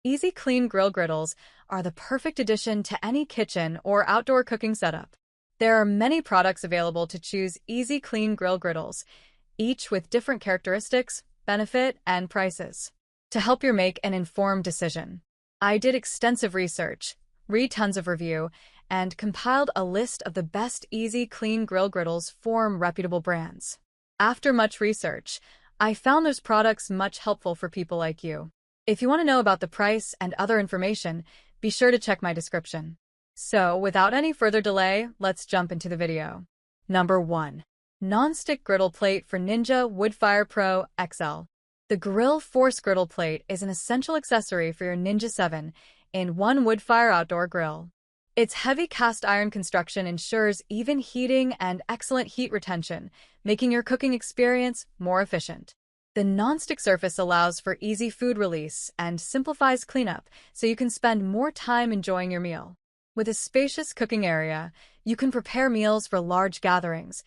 Easy Clean Grill Griddles are the perfect addition to any kitchen or outdoor cooking setup. There are many products available to choose Easy Clean Grill Griddles, each with different characteristics, benefit, and prices. To help you make an informed decision, I did extensive research, read tons of review, and compiled a list of the best Easy Clean Grill Griddles from reputable brands. After much research, I found those products much helpful for people like you. If you want to know about the price and other information, be sure to check my description. So, without any further delay, let's jump into the video. Number 1. Non-stick griddle plate for Ninja Woodfire Pro XL. The Grill Force Griddle Plate is an essential accessory for your Ninja 7-in-1 Woodfire outdoor grill. Its heavy cast iron construction ensures even heating and excellent heat retention, making your cooking experience more efficient. The non-stick surface allows for easy food release and simplifies cleanup, so you can spend more time enjoying your meal. With a spacious cooking area, you can prepare meals for large gatherings,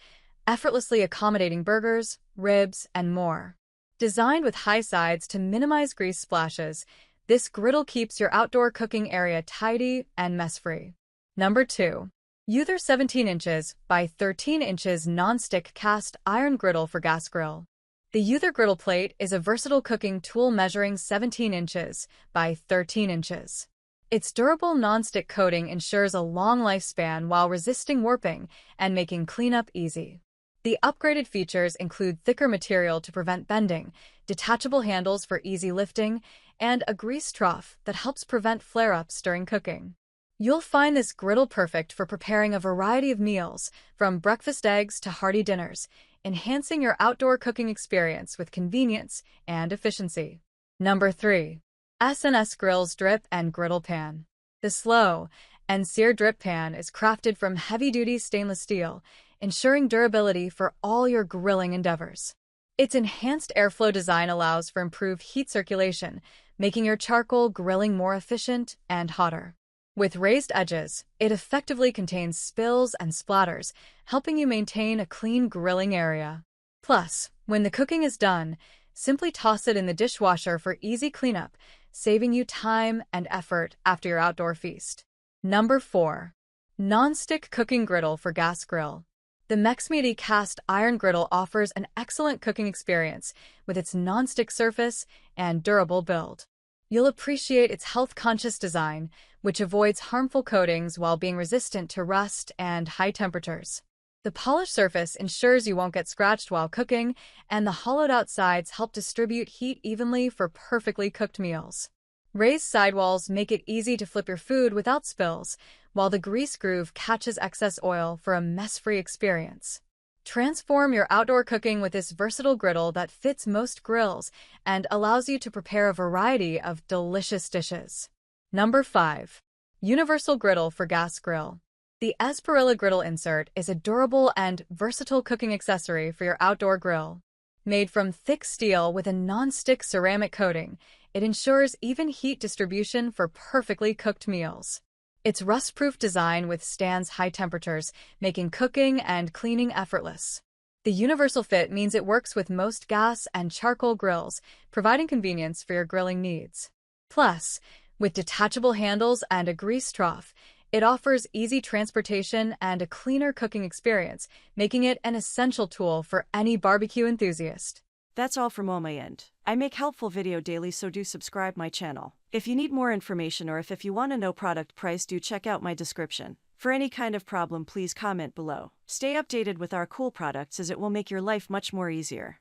effortlessly accommodating burgers, ribs, and more. Designed with high sides to minimize grease splashes, this griddle keeps your outdoor cooking area tidy and mess-free. Number 2. Uther 17 inches by 13 inches non-stick cast iron griddle for gas grill. The Uther griddle plate is a versatile cooking tool measuring 17 inches by 13 inches. Its durable non-stick coating ensures a long lifespan while resisting warping and making cleanup easy. The upgraded features include thicker material to prevent bending, detachable handles for easy lifting, and a grease trough that helps prevent flare-ups during cooking. You'll find this griddle perfect for preparing a variety of meals, from breakfast eggs to hearty dinners, enhancing your outdoor cooking experience with convenience and efficiency. Number 3. S&S Grills Drip and Griddle Pan. The slow and sear drip pan is crafted from heavy-duty stainless steel, ensuring durability for all your grilling endeavors. Its enhanced airflow design allows for improved heat circulation, making your charcoal grilling more efficient and hotter. With raised edges, it effectively contains spills and splatters, helping you maintain a clean grilling area. Plus, when the cooking is done, simply toss it in the dishwasher for easy cleanup, saving you time and effort after your outdoor feast. Number 4. Non-stick cooking griddle for gas grill. The Mexmeady cast iron griddle offers an excellent cooking experience with its non-stick surface and durable build. You'll appreciate its health-conscious design, which avoids harmful coatings while being resistant to rust and high temperatures. The polished surface ensures you won't get scratched while cooking, and the hollowed-out sides help distribute heat evenly for perfectly cooked meals. Raised sidewalls make it easy to flip your food without spills, while the grease groove catches excess oil for a mess-free experience. Transform your outdoor cooking with this versatile griddle that fits most grills and allows you to prepare a variety of delicious dishes. Number 5. Universal Griddle for Gas Grill. The Esperilla Griddle Insert is a durable and versatile cooking accessory for your outdoor grill. Made from thick steel with a non-stick ceramic coating, it ensures even heat distribution for perfectly cooked meals. Its rust-proof design withstands high temperatures, making cooking and cleaning effortless. The universal fit means it works with most gas and charcoal grills, providing convenience for your grilling needs. Plus, with detachable handles and a grease trough, it offers easy transportation and a cleaner cooking experience, making it an essential tool for any barbecue enthusiast. That's all from my end. I make helpful video daily, so do subscribe my channel. If you need more information or if you want to know product price, do check out my description. For any kind of problem, please comment below. Stay updated with our cool products as it will make your life much more easier.